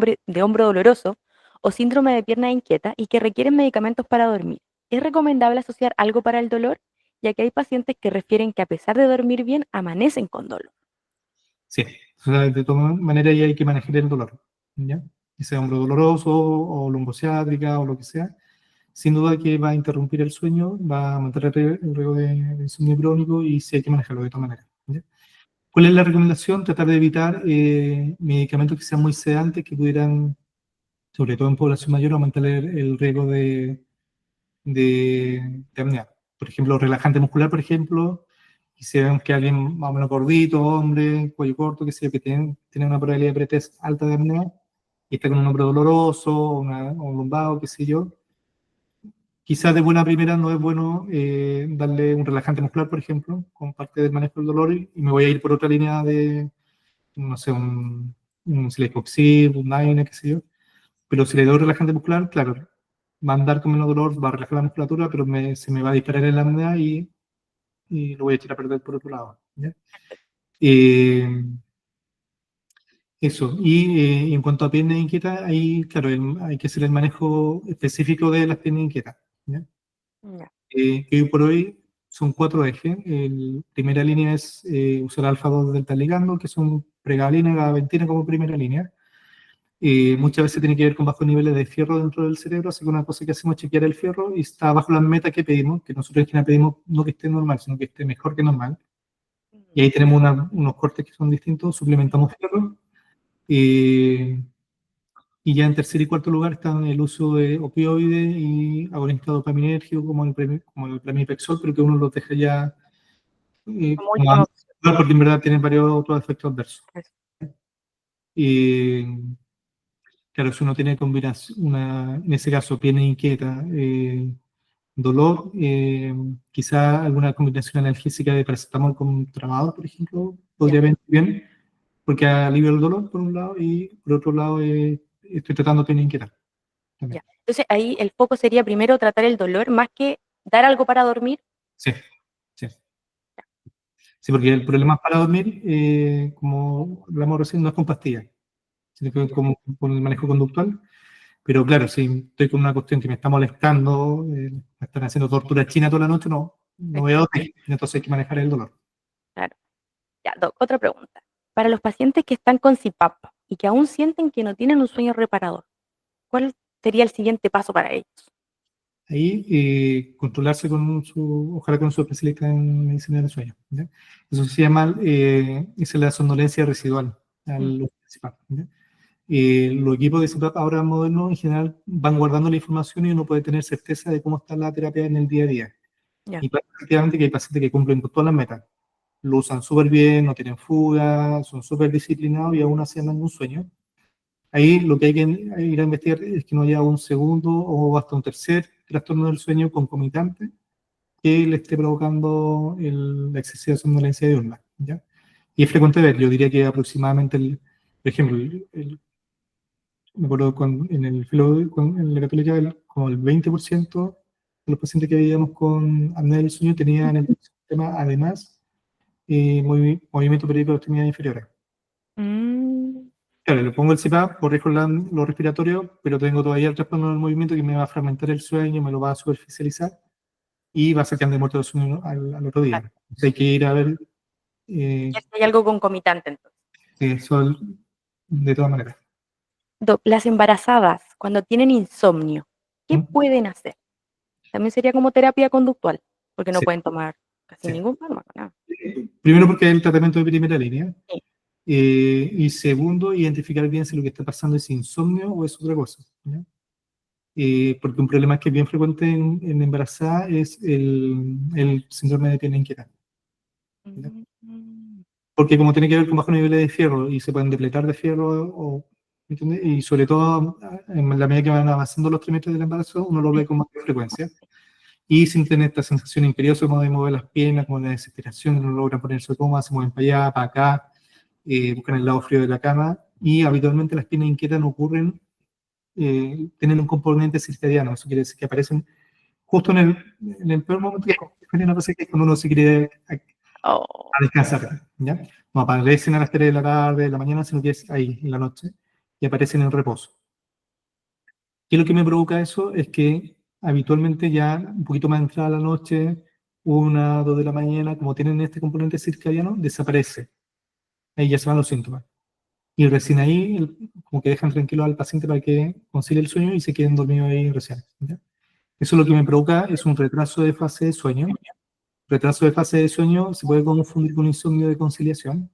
hombro doloroso o síndrome de pierna inquieta y que requieren medicamentos para dormir, ¿es recomendable asociar algo para el dolor? Ya que hay pacientes que refieren que a pesar de dormir bien, amanecen con dolor. Sí, o sea, de todas maneras ahí hay que manejar el dolor, ¿ya? Que sea hombro doloroso o lumbociátrica o lo que sea, sin duda que va a interrumpir el sueño, va a aumentar el riesgo de insomnio crónico, y sí hay que manejarlo de todas maneras, ¿ya? ¿Cuál es la recomendación? Tratar de evitar medicamentos que sean muy sedantes, que pudieran, sobre todo en población mayor, aumentar el riesgo de apnea. Por ejemplo, relajante muscular, por ejemplo, y si vemos que alguien más o menos gordito, hombre, cuello corto, que sea, que tiene una probabilidad de pretest alta de apnea, y está con un hombro doloroso, o un lumbago, qué sé yo, quizás de buena primera no es bueno darle un relajante muscular, por ejemplo, como parte del manejo del dolor, y me voy a ir por otra línea de, no sé, un Celecoxib, un Naine, qué sé yo. Pero si le doy relajante muscular, claro, va a andar con menos dolor, va a relajar la musculatura, pero se me va a disparar el apnea y lo voy a echar a perder por otro lado. ¿Ya? Eh, Eso, y en cuanto a piernas inquietas, ahí, claro, hay que hacer el manejo específico de las piernas inquietas. ¿Ya? Ya, Que hoy por hoy son cuatro ejes. Primera línea es usar alfa-2 delta ligando, que son pregabalina, gabapentina como primera línea. Muchas veces tiene que ver con bajos niveles de fierro dentro del cerebro, así que una cosa que hacemos es chequear el fierro y está bajo las metas que pedimos, que nosotros en general pedimos no que esté normal, sino que esté mejor que normal. Y ahí tenemos unos cortes que son distintos, suplementamos fierro. Eh, y ya en tercer y cuarto lugar están el uso de opioides y agonistas dopaminérgicos como el pramipexol, pero que uno los deja ya como como última opción. porque en verdad tienen varios otros efectos adversos. Eso. Y claro, si uno tiene combinación, en ese caso, pierna inquieta, dolor, quizá alguna combinación analgésica de paracetamol con tramadol, por ejemplo, Ya, podría venir bien, porque alivia el dolor por un lado y por otro lado estoy tratando pierna inquieta también. ya. Entonces ahí el foco sería primero tratar el dolor más que dar algo para dormir. Sí, sí. Sí, porque el problema para dormir, como hablamos recién, no es con pastillas, sino que es Ya, como con el manejo conductual. Pero claro, si estoy con una cuestión que me está molestando, me están haciendo tortura china toda la noche, no voy a exacto, dormir. Entonces hay que manejar el dolor. claro. Ya, Doc, otra pregunta. Para los pacientes que están con CPAP y que aún sienten que no tienen un sueño reparador, ¿cuál sería el siguiente paso para ellos? Ahí, controlarse ojalá con su especialista en medicina del sueño. ¿Ya? Eso se llama, esa es la somnolencia residual Mm, al CPAP. ¿Ya? Los equipos de CPAP ahora modernos en general van guardando la información y uno puede tener certeza de cómo está la terapia en el día a día. ya. Y pasa efectivamente que hay pacientes que cumplen con todas las metas. Lo usan súper bien, no tienen fuga, son súper disciplinados y aún así andan con sueño. Ahí lo que hay que ir a investigar es que no haya un segundo o hasta un tercer trastorno del sueño concomitante que le esté provocando la excesiva somnolencia diurna, ¿ya? Y es frecuente ver, yo diría que aproximadamente, por ejemplo, me acuerdo en la católica, como el 20% de los pacientes que veíamos con apnea del sueño tenían el sistema, además, movimiento periódico de extremidades inferiores. Mm, Claro, le pongo el CPAP, corrijo lo respiratorio, pero tengo todavía el trastorno del movimiento que me va a fragmentar el sueño, me lo va a superficializar y va a hacer que ande muerto del sueño al otro día. claro. Entonces hay que ir a ver Ya eh, hay algo concomitante entonces. eso de todas maneras. Doc, las embarazadas, cuando tienen insomnio, ¿qué ¿Mm? pueden hacer? También sería como terapia conductual, porque no Sí, pueden tomar casi sí. ningún fármaco, nada. Primero porque es el tratamiento de primera línea. Sí. Y segundo, identificar bien si lo que está pasando es insomnio o es otra cosa. ¿Ya? Porque un problema que es bien frecuente en embarazada es el síndrome de pierna inquieta. ¿Ya? Mm, Porque como tiene que ver con bajos niveles de fierro y se pueden depletar de fierro, ¿entiendes? Y sobre todo en la medida que van avanzando los trimestres del embarazo, uno lo ve sí, con más frecuencia. Y sin tener esta sensación imperiosa como de mover las piernas, como de desesperación, no logran ponerse cómodas, se mueven para allá, para acá, buscan el lado frío de la cama. Y habitualmente las piernas inquietas no ocurren, tienen un componente circadiano, eso quiere decir que aparecen justo en el peor momento que una cosa que es cuando uno se quiere oh, a descansar, ¿ya? No aparecen a las 3 de la tarde, de la mañana, sino que es ahí, en la noche, y aparecen en reposo. ¿Qué es lo que me provoca eso? Es que habitualmente ya un poquito más entrada la noche, 1, 2 de la mañana, como tienen este componente circadiano, desaparece. Ahí ya se van los síntomas. Y recién ahí, como que dejan tranquilo al paciente para que concilie el sueño y se queden dormidos ahí recién. ¿Ya? Eso lo que me provoca es un retraso de fase de sueño. Retraso de fase de sueño se puede confundir con insomnio de conciliación,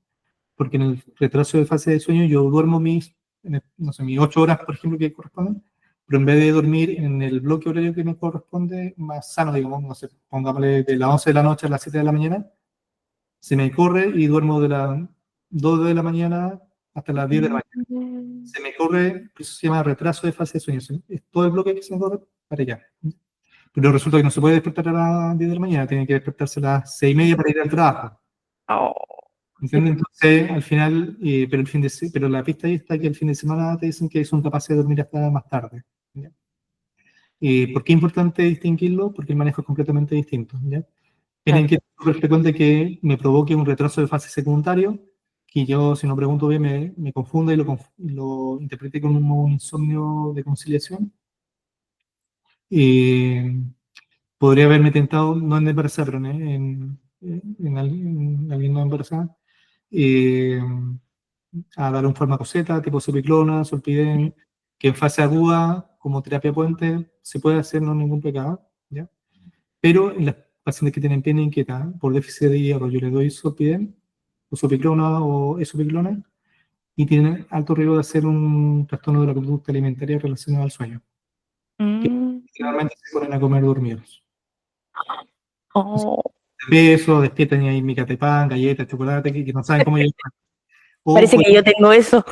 porque en el retraso de fase de sueño yo duermo no sé, mis 8 horas, por ejemplo, que corresponden, pero en vez de dormir en el bloque horario que me corresponde, más sano, digamos, no sé, pongámosle de las 11 de la noche a las 7 de la mañana, se me corre y duermo de las 2 de la mañana hasta las 10 de la mañana. mm, Se me corre, eso se llama retraso de fase de sueño, es todo el bloque que se me corre para allá. Pero resulta que no se puede despertar a las 10 de la mañana, tiene que despertarse a las 6:30 para ir al trabajo. oh, sí, ¿Entiendes? Entonces, al final, pero la pista ahí está que el fin de semana te dicen que son capaces de dormir hasta más tarde. ¿Ya? ¿Por qué es importante distinguirlo? Porque el manejo es completamente distinto, ¿ya? Tienen Claro. que ser súper frecuente que me provoque un retraso de fase secundario, que yo, si no pregunto bien, me confunda y lo interprete como un insomnio de conciliación. Eh, Podría haberme tentado, no en embarazada, pero en alguien no embarazada, eh, a dar un fármaco Z, tipo Cepiclona, Solpiden, que en fase aguda, como terapia puente, se puede hacer, no hay ningún pecado, ¿ya? Pero en las pacientes que tienen piel inquieta por déficit de hierro, yo le doy Solpiden, o Sopiclona o Esopiclona, y tienen alto riesgo de hacer un trastorno de la conducta alimentaria relacionado al sueño, que Mm. generalmente se ponen a comer dormidos. Oh, De peso, despiertan y hay migas de pan, galletas, chocolate, que no saben cómo llegar. O parece que pueden, yo tengo eso.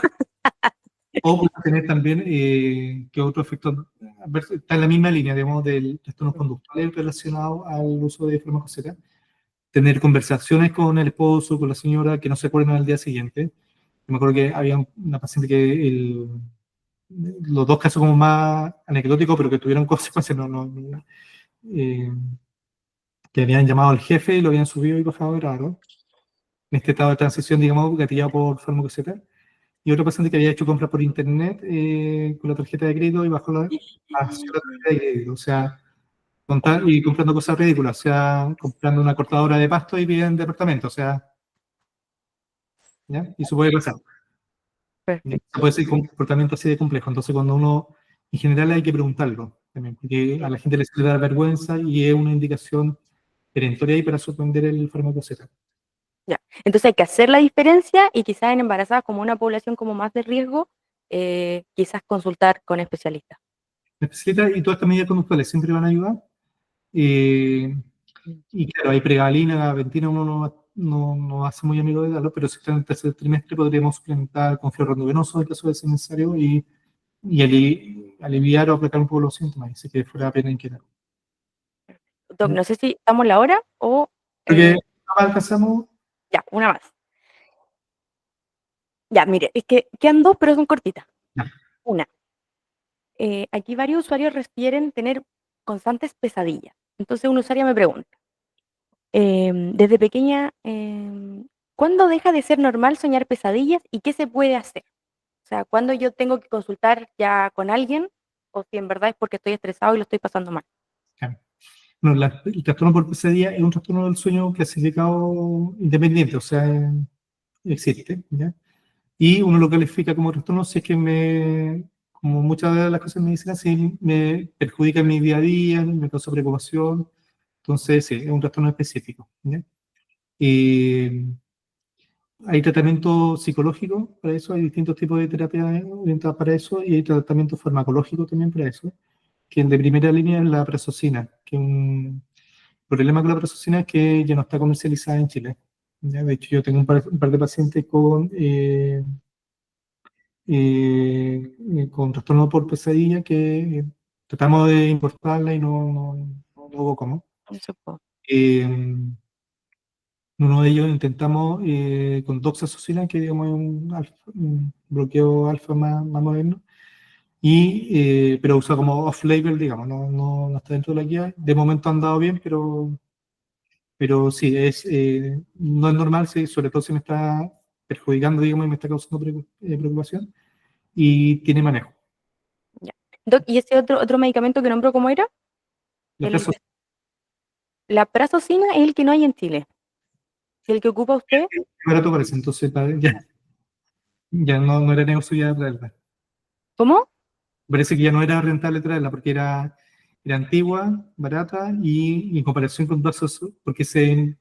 o pueden tener también que otro efecto, está en la misma línea, digamos, del trastornos conductuales relacionados al uso de fármacos Z. Tener conversaciones con el esposo, con la señora, que no se acuerdan al día siguiente. Me acuerdo que había una paciente que los dos casos como más anecdóticos, pero que tuvieron consecuencias, eh, que habían llamado al jefe y lo habían subido y bajado de grado, en este estado de transición, digamos, gatillado por fármacos Z. Y otro paciente que había hecho compras por internet con la tarjeta de crédito y bajó hacia la tarjeta de crédito. O sea, y comprando cosas ridículas, o sea, comprando una cortadora de pasto y viven en departamento, o sea, ¿ya? Y eso puede pasar. ¿Ya? Perfecto. Puede ser un comportamiento así de complejo. Entonces, cuando uno, en general, hay que preguntarlo también, porque a la gente le suele dar vergüenza y es una indicación perentoria ahí para suspender el fármaco Z. Ya. Entonces hay que hacer la diferencia y quizás en embarazadas como una población como más de riesgo, quizás consultar con especialistas. Necesita, y todas estas medidas conductuales siempre van a ayudar. Eh, Mm. y claro, hay pregalina, gabapentina, uno no hace muy amigo de darlo, pero si está en el tercer trimestre podríamos suplementar con fluoruro venoso en caso de ser necesario y aliviar o aplacar un poco los síntomas, así que fuera pena inquietar. Doc, ¿Ya? no sé si estamos la hora o Porque eh, no alcanzamos, ya, una más. Ya, mire, es que quedan dos, pero son cortitas. ya, Una, aquí varios usuarios refieren tener constantes pesadillas. Entonces una usuaria me pregunta, desde pequeña, ¿cuándo deja de ser normal soñar pesadillas y qué se puede hacer? O sea, ¿cuándo yo tengo que consultar ya con alguien o si en verdad es porque estoy estresado y lo estoy pasando mal? ya. Bueno, el trastorno por pesadilla es un trastorno del sueño clasificado independiente, o sea, existe, ¿ya? Y uno lo califica como trastorno si es que como muchas de las cosas en medicina, sí me perjudica en mi día a día, me causa preocupación. Entonces, sí, es un trastorno específico, ¿ya? Eh, Hay tratamiento psicológico para eso, hay distintos tipos de terapia orientadas para eso, y hay tratamiento farmacológico también para eso, que el de primera línea es la prazosina, que un problema con la prazosina es que ya no está comercializada en Chile. ¿Ya? De hecho, yo tengo un par de pacientes con trastorno por pesadilla que tratamos de importarla y no hubo cómo. No se puede. Eh, Uno de ellos intentamos con doxazoxina, que digamos es un bloqueo alfa más moderno, pero usa como off-label, digamos, no está dentro de la guía. De momento han dado bien, pero sí, no es normal, sí, sobre todo si me está perjudicando, digamos, y me está causando preocupación, y tiene manejo. Ya. Doc, ¿y ese otro medicamento que nombró cómo era? La El, persona la prazosina es el que no hay en Chile. ¿Es el que ocupa usted? barato parece, entonces ya no era negocio ya traerla. ¿Cómo? Parece que ya no era rentable traerla porque era antigua, barata y en comparación con Doxos, porque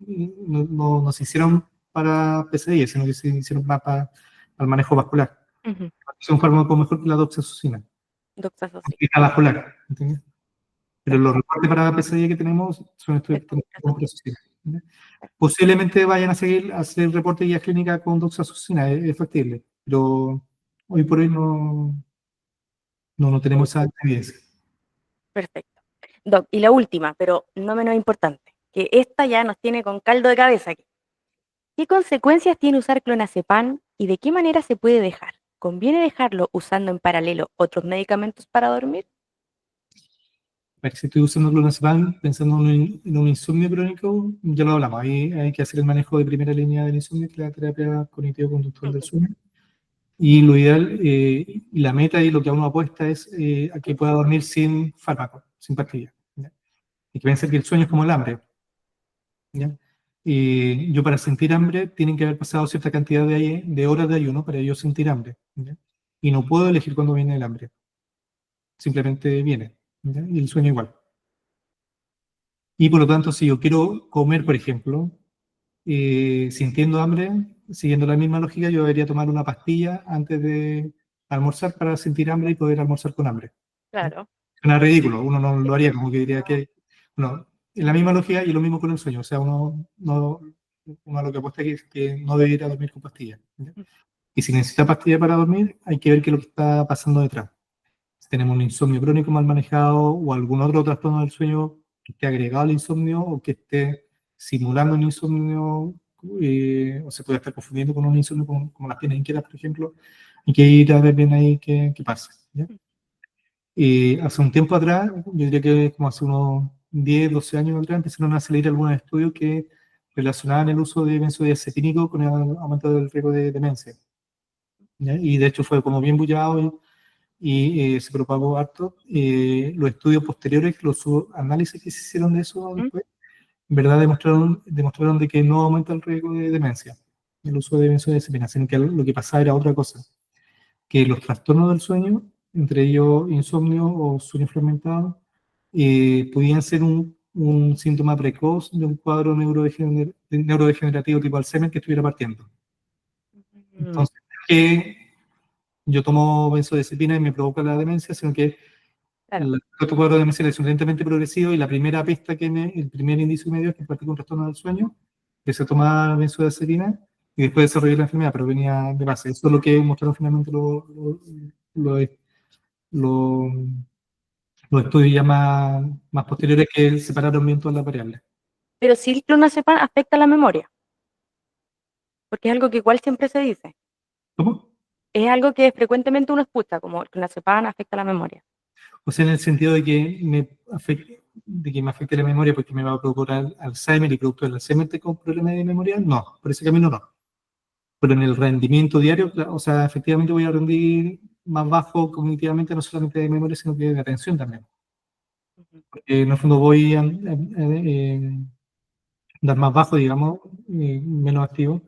no se hicieron para PCI, sino que se hicieron más para el manejo vascular. Ujú. Es un fármaco mejor que la doxazoxina, Doxazosina. aunque es vascular, ¿entiendes? Pero los Perfecto. reportes para PCI que tenemos son estos que Es con tenemos con prazosina. doxazoxina, ¿ya? Posiblemente vayan a seguir a hacer reporte de guía clínica con doxazoxina, es factible, pero hoy por hoy no tenemos esa evidencia. Perfecto. Doc, y la última, pero no menos importante, que esta ya nos tiene con caldo de cabeza aquí. ¿Qué consecuencias tiene usar clonazepam y de qué manera se puede dejar? ¿Conviene dejarlo usando en paralelo otros medicamentos para dormir? Para que si estoy usando clonazepam pensando en un insomnio crónico, ya lo hablamos. Ahí hay que hacer el manejo de primera línea del insomnio, que es la terapia cognitivo-conductual del Ujú. sueño. Y lo ideal, y la meta y lo que uno apuesta es a que pueda dormir sin fármaco, sin pastillas. ¿Ya? Y que pensar que el sueño es como el hambre. ¿Ya? Yo para sentir hambre tienen que haber pasado cierta cantidad de horas de ayuno para yo sentir hambre. ¿Ya? Y no puedo elegir cuándo viene el hambre. Simplemente viene. ¿Ya? Y el sueño igual. Y por lo tanto, si yo quiero comer, por ejemplo, sintiendo hambre, siguiendo la misma lógica, yo debería tomar una pastilla antes de almorzar para sentir hambre y poder almorzar con hambre. ¿Ya? Claro. Suena ridículo, uno no Sí, lo haría, como que diría no. que... No, en la misma lógica y lo mismo con el sueño, o sea, uno lo que apuesta es que no debe ir a dormir con pastillas. ¿Ya? Y si necesita pastilla para dormir, hay que ver qué es lo que está pasando detrás. Si tenemos un insomnio crónico mal manejado o algún otro trastorno del sueño que esté agregado al insomnio o que esté simulando un insomnio, o se puede estar confundiendo con un insomnio como las piernas inquietas, por ejemplo, hay que ir a ver bien ahí qué pasa. ¿Ya? Hace un tiempo atrás, yo diría que como hace unos 10, 12 años atrás, empezaron a salir algunos estudios que relacionaban el uso de benzodiazepínicos con el aumento del riesgo de demencia. ¿Ya? Y de hecho fue como bien bullado y se propagó harto. Los estudios posteriores, los análisis que se hicieron de eso ¿Mm? después, en verdad demostraron de que no aumenta el riesgo de demencia el uso de benzodiazepinas, sino que lo que pasaba era otra cosa, que los trastornos del sueño, entre ellos insomnio o sueño fragmentado, podían ser un síntoma precoz de un cuadro neurodegenerativo tipo Alzheimer que estuviera partiendo. Mm, Entonces, que yo tomo benzodiazepina y me provoca la demencia, sino que claro. el cuadro de demencia es suficientemente progresivo y la primera pista el primer indicio medio es que parte con trastorno del sueño, que se toma benzodiazepina y después desarrolló la enfermedad, pero venía de base. Eso es lo que mostraron finalmente lo- lo- los estudios ya más posteriores que separaron bien todas las variables. Pero sí el clonazepam afecta la memoria, porque es algo que igual siempre se dice. ¿Cómo? Es algo que frecuentemente uno escucha, como el clonazepam afecta la memoria. O sea, en el sentido de que me afecte la memoria porque me va a provocar Alzheimer y producto del Alzheimer con problemas de memoria, no, por ese camino no. Pero en el rendimiento diario, o sea, efectivamente voy a rendir más bajo cognitivamente, no solamente de memoria, sino que de atención también. Ujú. En el fondo voy a dar más bajo, digamos, menos activo.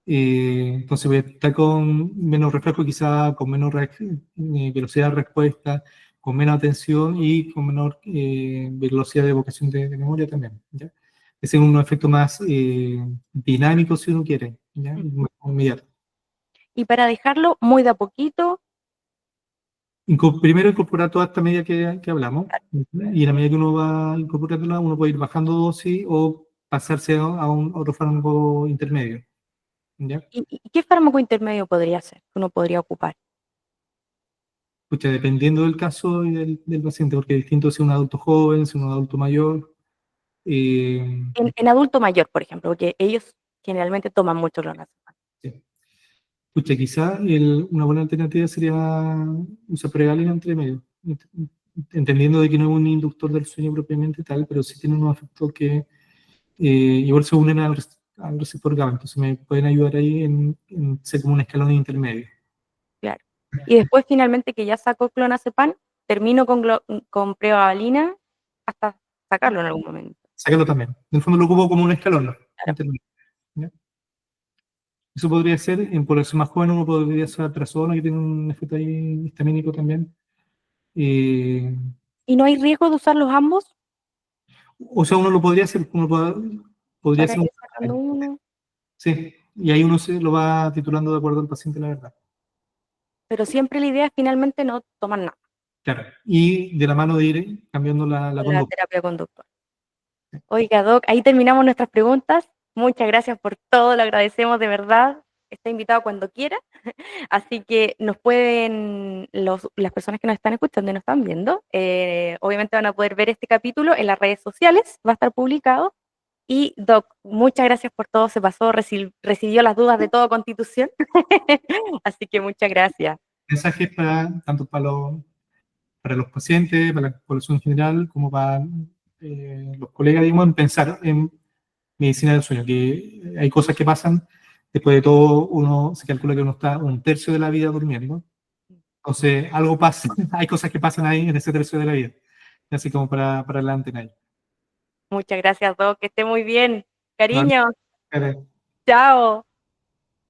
Entonces voy a estar con menos reflejo, quizá con menos velocidad de respuesta, con menos atención y con menor velocidad de evocación de memoria también. ¿Ya? Ese es un efecto más dinámico, si uno quiere, ¿ya? Y Ujú. más inmediato. Y para dejarlo muy de a poquito, Primero incorporar toda esta medida que hablamos, ¿ya? Y en la medida que uno va incorporándola, uno puede ir bajando dosis o pasarse a otro fármaco intermedio. ¿Ya? ¿y qué fármaco intermedio podría ser que uno podría ocupar? Pucha, dependiendo del caso y del paciente, porque es distinto si es un adulto joven, si es un adulto mayor. eh, En adulto mayor, por ejemplo, porque ellos generalmente toman mucho clonazepam. sí. Pucha, quizá una buena alternativa sería usar pregalina entre medio, entendiendo de que no es un inductor del sueño propiamente tal, pero sí tiene unos efectos que igual se unen al receptor GABA, entonces me pueden ayudar ahí en ser como un escalón intermedio. Claro. Y después finalmente que ya saco clonazepam, termino con pregabalina hasta sacarlo en algún momento. Sácalo también. En el fondo lo ocupo como un escalón, ¿no? Claro. Intermedio, ¿ya? Eso podría ser, en población más joven uno podría usar trazodona, que tiene un efecto ahí histamínico también. Eh, ¿Y no hay riesgo de usarlos ambos o sea, uno lo podría hacer, podría para hacer un... ir sacando uno? Sí, y ahí uno se lo va titulando de acuerdo al paciente, la verdad. Pero siempre la idea es finalmente no tomar nada Claro. Y de la mano de ir cambiando la con la conducta. terapia conductual. Oiga, Doc, ahí terminamos nuestras preguntas. Muchas gracias por todo, le agradecemos de verdad. Está invitado cuando quiera. Así que nos pueden, las personas que nos están escuchando y nos están viendo, obviamente van a poder ver este capítulo en las redes sociales, va a estar publicado. Y Doc, muchas gracias por todo, se pasó, recibió las dudas de todo Constitución. Así que muchas gracias. Mensajes para tanto para los para los pacientes, para la población en general, como para los colegas, digamos, en pensar en medicina del sueño, que hay cosas que pasan, después de todo uno se calcula que uno está un tercio de la vida durmiendo, entonces algo pasa, hay cosas que pasan ahí en ese tercio de la vida, así como para adelante, nadie. Muchas gracias, Doc, que esté muy bien. ¿Vale? Cariño, chao.